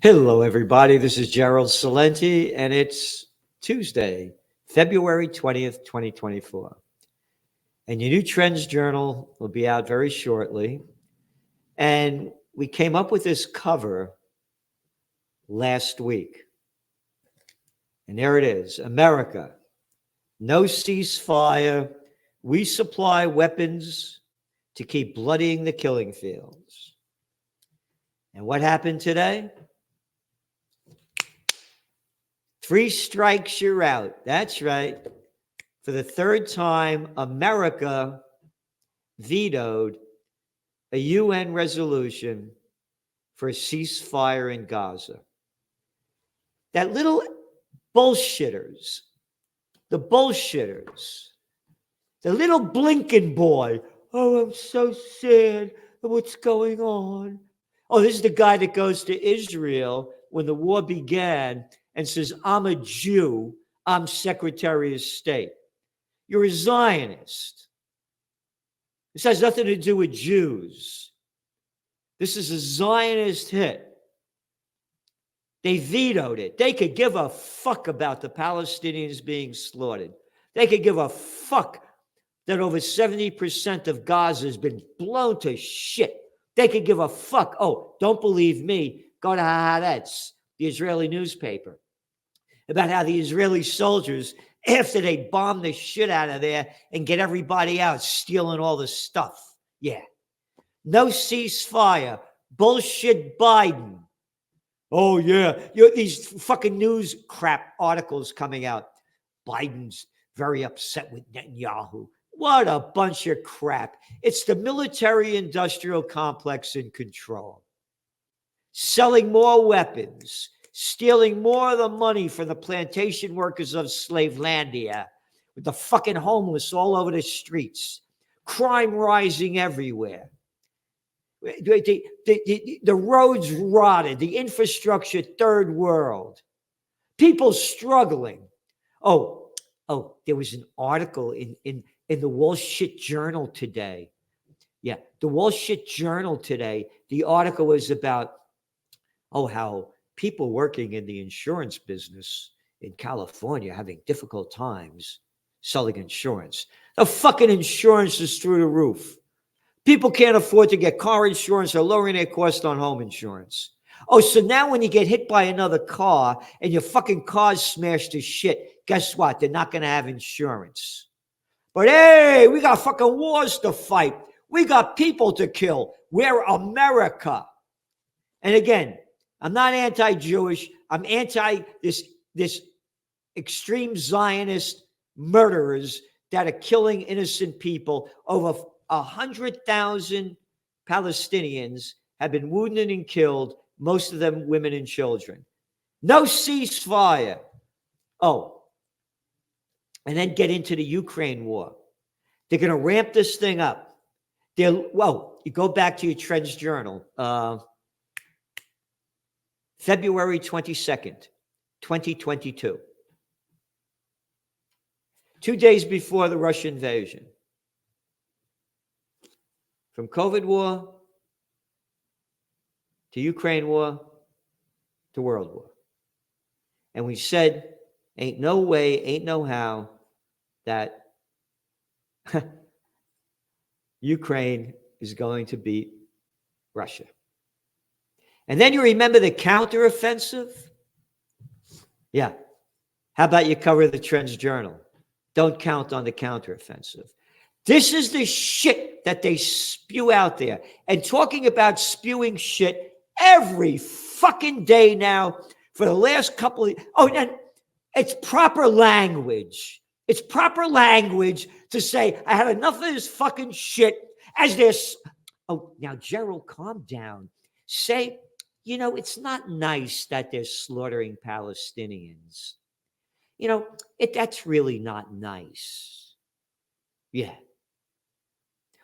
Hello, everybody. This is Gerald Salenti, and it's Tuesday, February 20th, 2024. And your new Trends Journal will be out very shortly. And we came up with this cover last week. And there it is, America, no ceasefire. We supply weapons to keep bloodying the killing fields. And what happened today? 3 strikes, you're out. That's right. For the third time, America vetoed a UN resolution for a ceasefire in Gaza. That little bullshitters, the little Blinken boy. Oh, I'm so sad at what's going on. Oh, this is the guy that goes to Israel when the war began and says, I'm a Jew, I'm Secretary of State. You're a Zionist. This has nothing to do with Jews. This is a Zionist hit. They vetoed it. They could give a fuck about the Palestinians being slaughtered. They could give a fuck that over 70% of Gaza has been blown to shit. They could give a fuck. Oh, don't believe me. Go to Haaretz, the Israeli newspaper, about how the Israeli soldiers, after they bomb the shit out of there and get everybody out, stealing all the stuff. Yeah. No ceasefire. Bullshit Biden. Oh, yeah. These fucking news crap articles coming out. Biden's very upset with Netanyahu. What a bunch of crap. It's the military-industrial complex in control. Selling more weapons, stealing more of the money from the plantation workers of Slavelandia, with the fucking homeless all over the streets, crime rising everywhere. The roads rotted, the infrastructure third world, people struggling. Oh, there was an article in the Wall Street Journal today. Yeah, the Wall Street Journal today, the article was about, how people working in the insurance business in California having difficult times selling insurance. The fucking insurance is through the roof. People can't afford to get car insurance or lowering their cost on home insurance. Oh, so now when you get hit by another car and your fucking car's smashed to shit, guess what? They're not going to have insurance. But hey, we got fucking wars to fight. We got people to kill. We're America. And again, I'm not anti-Jewish. I'm anti this extreme Zionist murderers that are killing innocent people. Over 100,000 Palestinians have been wounded and killed, most of them women and children. No ceasefire. Oh, and then get into the Ukraine war. They're going to ramp this thing up. You go back to your Trends Journal, February 22nd, 2022. 2 days before the Russian invasion. From COVID war to Ukraine war to World War. And we said, ain't no way, ain't no how that Ukraine is going to beat Russia. And then you remember the counteroffensive? Yeah. How about you cover the Trends Journal? Don't count on the counteroffensive. This is the shit that they spew out there. And talking about spewing shit every fucking day now for the last couple of... Oh, and it's proper language. It's proper language to say, I had enough of this fucking shit as this... Oh, now, Gerald, calm down. Say, it's not nice that they're slaughtering Palestinians. That's really not nice. Yeah.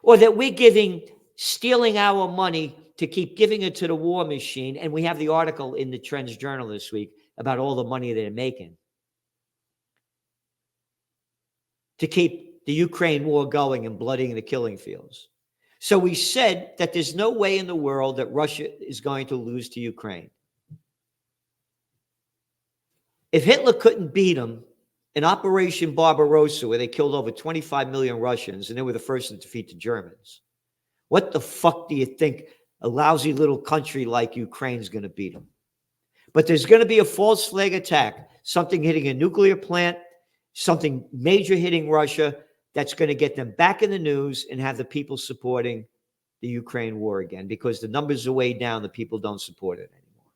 Or that we're stealing our money to keep giving it to the war machine. And we have the article in the Trends Journal this week about all the money they're making to keep the Ukraine war going and bloodying the killing fields. So we said that there's no way in the world that Russia is going to lose to Ukraine. If Hitler couldn't beat him in Operation Barbarossa, where they killed over 25 million Russians, and they were the first to defeat the Germans, what the fuck do you think a lousy little country like Ukraine's going to beat them? But there's going to be a false flag attack, something hitting a nuclear plant, something major hitting Russia, that's going to get them back in the news and have the people supporting the Ukraine war again, because the numbers are way down. The people don't support it anymore.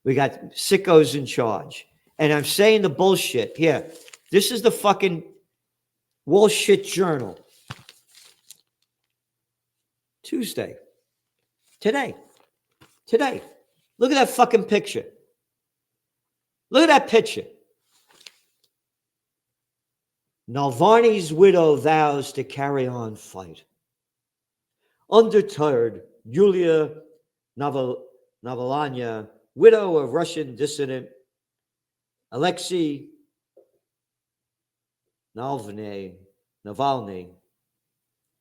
We got sickos in charge. And I'm saying the bullshit. Here, this is the fucking Wall Street Journal. Tuesday. Today. Look at that fucking picture. Look at that picture. Navalny's widow vows to carry on fight. Undeterred, Yulia Navalny, widow of Russian dissident Alexei Navalny,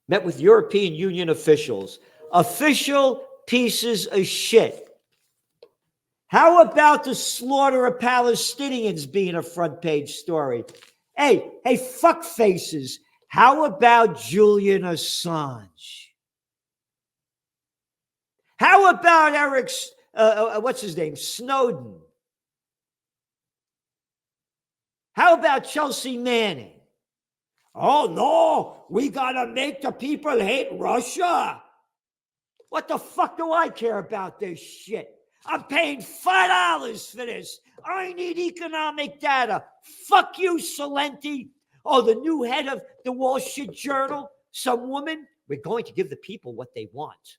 met with European Union officials. Official pieces of shit. How about the slaughter of Palestinians being a front page story? Hey, fuck faces. How about Julian Assange? How about Eric, what's his name? Snowden? How about Chelsea Manning? Oh, no, we got to make the people hate Russia. What the fuck do I care about this shit? I'm paying $5 for this. I need economic data. Fuck you, Salenti. Oh, the new head of the Wall Street Journal, some woman. We're going to give the people what they want.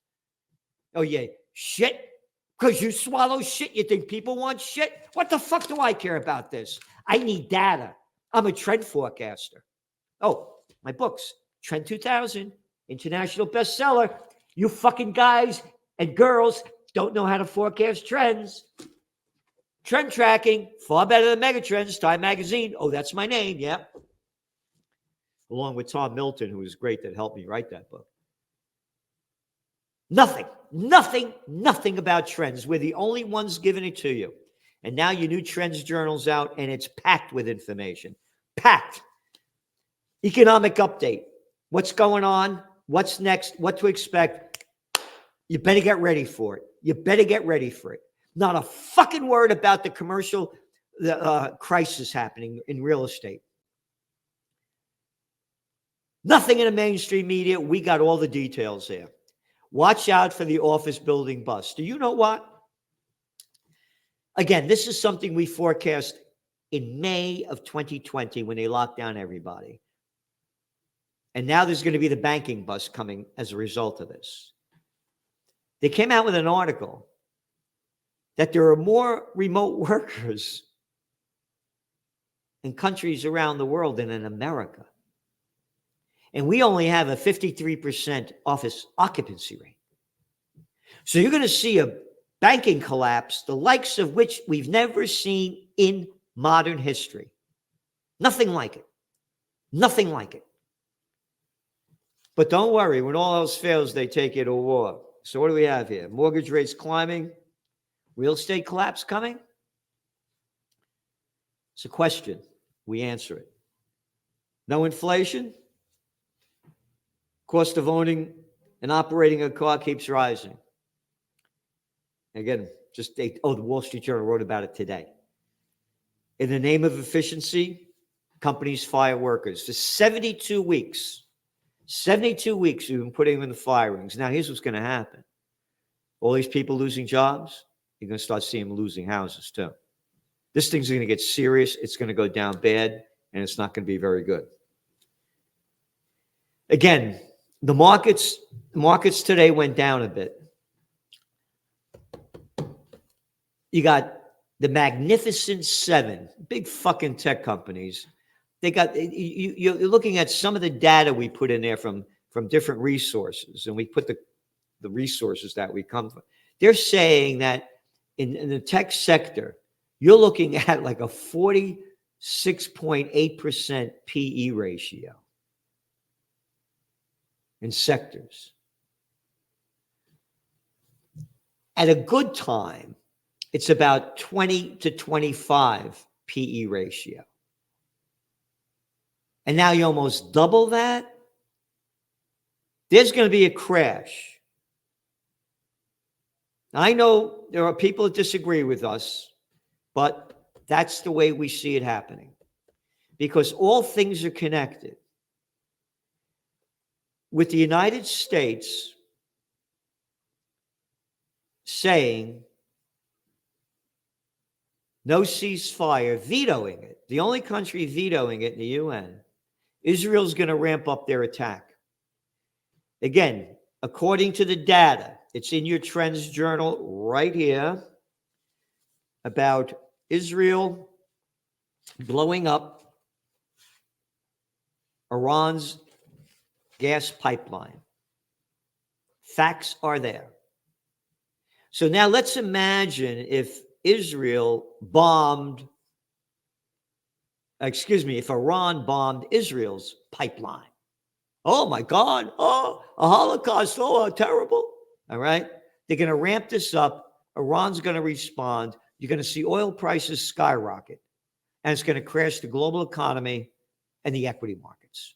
Oh, yeah, shit? Because you swallow shit, you think people want shit? What the fuck do I care about this? I need data. I'm a trend forecaster. Oh, my books, Trend 2000, international bestseller. You fucking guys and girls don't know how to forecast trends. Trend tracking, far better than Megatrends, Time Magazine. Oh, that's my name, yeah. Along with Tom Milton, who was great, that helped me write that book. Nothing about trends. We're the only ones giving it to you. And now your new Trends Journal's out, and it's packed with information. Packed. Economic update. What's going on? What's next? What to expect? You better get ready for it. Not a fucking word about the commercial crisis happening in real estate. Nothing in the mainstream media. We got all the details there. Watch out for the office building bust. Do you know what? Again, this is something we forecast in May of 2020 when they locked down everybody. And now there's going to be the banking bust coming as a result of this. They came out with an article that there are more remote workers in countries around the world than in America. And we only have a 53% office occupancy rate. So you're going to see a banking collapse, the likes of which we've never seen in modern history. Nothing like it. But don't worry, when all else fails, they take you to war. So what do we have here? Mortgage rates climbing, real estate collapse coming? It's a question. We answer it. No inflation? Cost of owning and operating a car keeps rising. Again, the Wall Street Journal wrote about it today. In the name of efficiency, companies fire workers. For 72 weeks, we've been putting them in the firings. Now, here's what's going to happen. All these people losing jobs, you're going to start seeing them losing houses too. This thing's going to get serious. It's going to go down bad, and it's not going to be very good. Again, the markets today went down a bit. You got the Magnificent Seven, big fucking tech companies. They got, you're looking at some of the data we put in there from different resources, and we put the resources that we come from. They're saying that in the tech sector, you're looking at like a 46.8% PE ratio in sectors. At a good time, it's about 20 to 25 PE ratio. And now you almost double that. There's going to be a crash. I know there are people that disagree with us, but that's the way we see it happening, because all things are connected. With the United States saying no ceasefire, vetoing it, the only country vetoing it in the UN, Israel's going to ramp up their attack. Again, according to the data, it's in your Trends Journal right here about Israel blowing up Iran's gas pipeline. Facts are there. So now let's imagine if Iran bombed Israel's pipeline. Oh my God. Oh, a Holocaust. Oh, terrible. All right. They're going to ramp this up. Iran's going to respond. You're going to see oil prices skyrocket. And it's going to crash the global economy and the equity markets.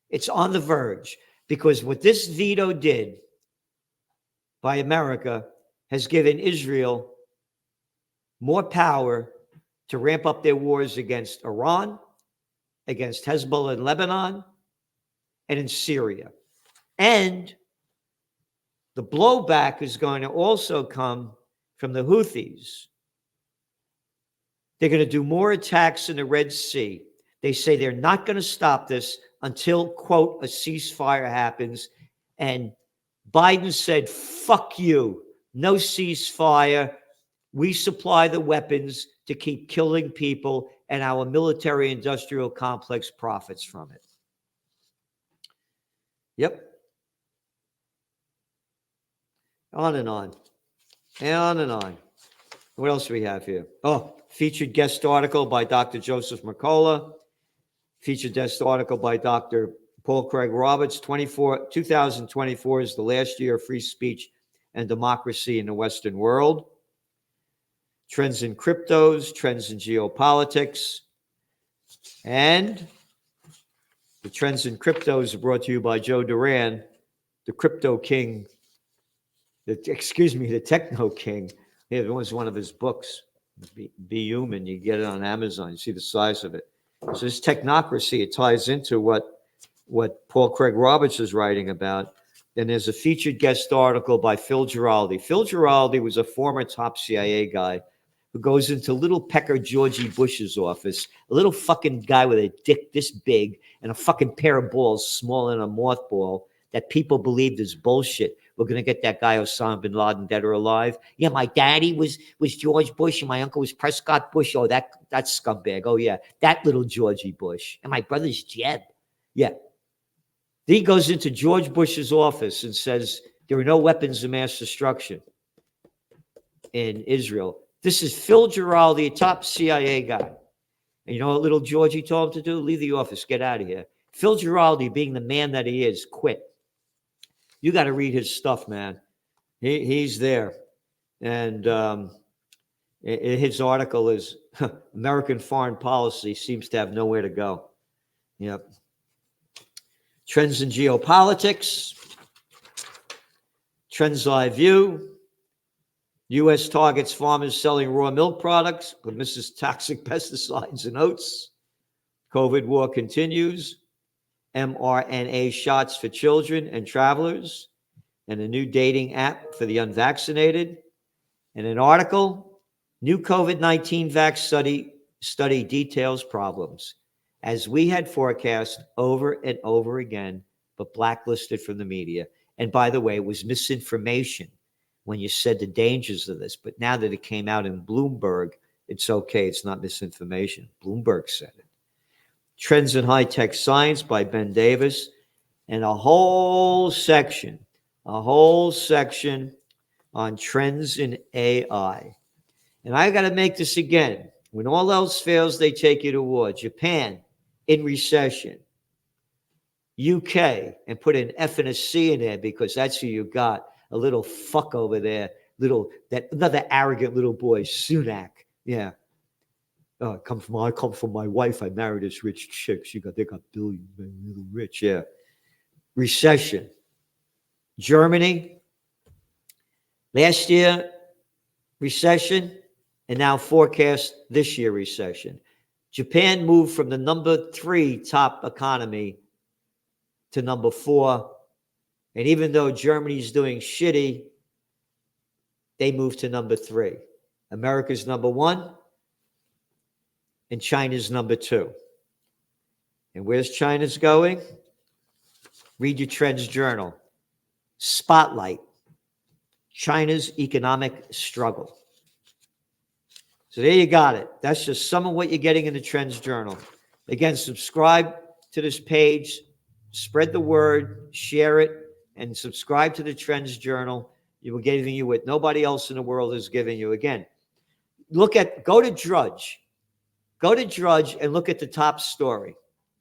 It's on the verge, because what this veto did by America has given Israel more power to ramp up their wars against Iran, against Hezbollah in Lebanon, and in Syria. And the blowback is going to also come from the Houthis. They're going to do more attacks in the Red Sea. They say they're not going to stop this until, quote, a ceasefire happens. And Biden said, fuck you, no ceasefire. We supply the weapons to keep killing people, and our military-industrial complex profits from it. Yep. On and on. And on and on. What else do we have here? Oh, featured guest article by Dr. Joseph Mercola. Featured guest article by Dr. Paul Craig Roberts. 2024 is the last year of free speech and democracy in the Western world. Trends in cryptos, trends in geopolitics. And the trends in cryptos are brought to you by Joe Duran, the crypto king, the techno king. Yeah, it was one of his books, Be Human. You get it on Amazon. You see the size of it. So this technocracy, it ties into what Paul Craig Roberts is writing about. And there's a featured guest article by Phil Giraldi. Phil Giraldi was a former top CIA guy who goes into little pecker Georgie Bush's office, a little fucking guy with a dick this big and a fucking pair of balls smaller than a mothball that people believed is bullshit. We're going to get that guy Osama bin Laden dead or alive. Yeah, my daddy was George Bush and my uncle was Prescott Bush. Oh, that scumbag. Oh, yeah, that little Georgie Bush. And my brother's Jeb. Yeah. Then he goes into George Bush's office and says, there are no weapons of mass destruction in Israel. This is Phil Giraldi, a top CIA guy. And you know what little Georgie told him to do? Leave the office. Get out of here. Phil Giraldi, being the man that he is, quit. You got to read his stuff, man. He's there. And his article is American Foreign Policy Seems to Have Nowhere to Go. Yep. Trends in Geopolitics. Trends I View. U.S. targets farmers selling raw milk products with misses toxic pesticides and oats. COVID war continues. mRNA shots for children and travelers. And a new dating app for the unvaccinated. And an article, new COVID-19 vax study details problems, as we had forecast over and over again, but blacklisted from the media. And by the way, it was misinformation when you said the dangers of this. But now that it came out in Bloomberg, it's okay. It's not misinformation. Bloomberg said it. Trends in High-Tech Science by Ben Davis. And a whole section on trends in AI. And I got to make this again. When all else fails, they take you to war. Japan in recession. UK, and put an F and a C in there because that's who you got. A little fuck over there that another arrogant little boy, Sunak. Yeah. I come from my wife. I married this rich chick. They got billions, they're really rich. Yeah. Recession. Germany, last year, recession, and now forecast this year recession. Japan moved from the number 3 top economy to number 4. And even though Germany's doing shitty, they moved to number 3. America's number 1, and China's number 2. And where's China's going? Read your Trends Journal. Spotlight. China's economic struggle. So there you got it. That's just some of what you're getting in the Trends Journal. Again, subscribe to this page, spread the word, share it, and subscribe to the Trends Journal. You will giving you what nobody else in the world is giving you. Again, go to Drudge. Go to Drudge and look at the top story.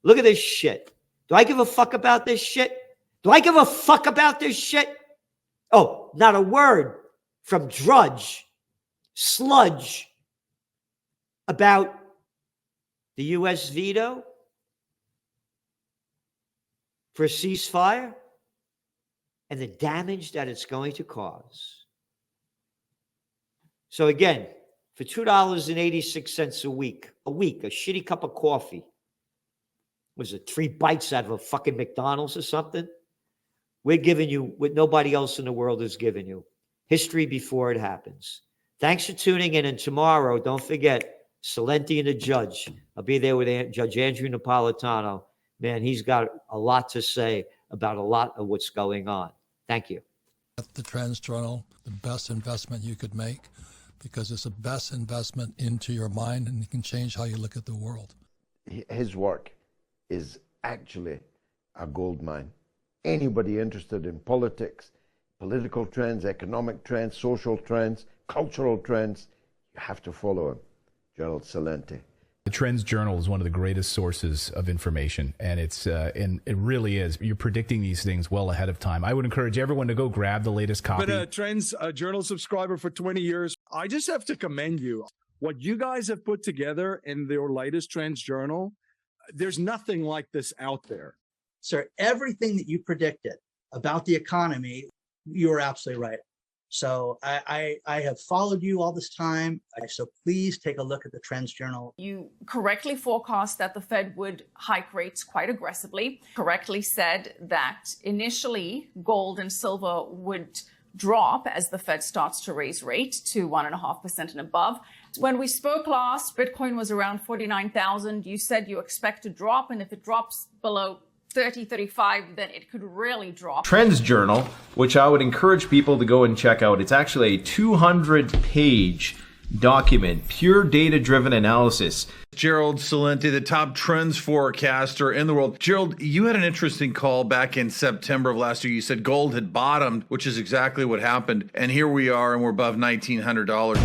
Look at this shit. Do I give a fuck about this shit? Do I give a fuck about this shit? Oh, not a word from Drudge, Sludge, about the U.S. veto for a ceasefire and the damage that it's going to cause. So again, for $2.86 a week, a shitty cup of coffee, was it 3 bites out of a fucking McDonald's or something? We're giving you what nobody else in the world is giving you. History before it happens. Thanks for tuning in. And tomorrow, don't forget, Celente and the Judge. I'll be there with Judge Andrew Napolitano. Man, he's got a lot to say about a lot of what's going on. Thank you. The Trends Journal, the best investment you could make, because it's the best investment into your mind, and it can change how you look at the world. His work is actually a gold mine. Anybody interested in politics, political trends, economic trends, social trends, cultural trends, you have to follow him, Gerald Celente. The Trends Journal is one of the greatest sources of information, and it really is. You're predicting these things well ahead of time. I would encourage everyone to go grab the latest copy. Been a Trends Journal subscriber for 20 years. I just have to commend you. What you guys have put together in your latest Trends Journal, there's nothing like this out there. Sir, everything that you predicted about the economy, you were absolutely right. So I have followed you all this time. So please take a look at the Trends Journal. You correctly forecast that the Fed would hike rates quite aggressively, correctly said that initially gold and silver would drop as the Fed starts to raise rate to 1.5% and above. When we spoke last, Bitcoin was around 49,000. You said you expect to drop, and if it drops below 30, 35, then it could really drop. Trends Journal, which I would encourage people to go and check out. It's actually a 200-page document, pure data-driven analysis. Gerald Celente, the top trends forecaster in the world. Gerald, you had an interesting call back in September of last year. You said gold had bottomed, which is exactly what happened. And here we are, and we're above $1,900.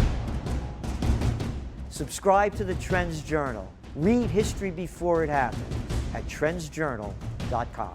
Subscribe to the Trends Journal. Read history before it happened at trendsjournal.com.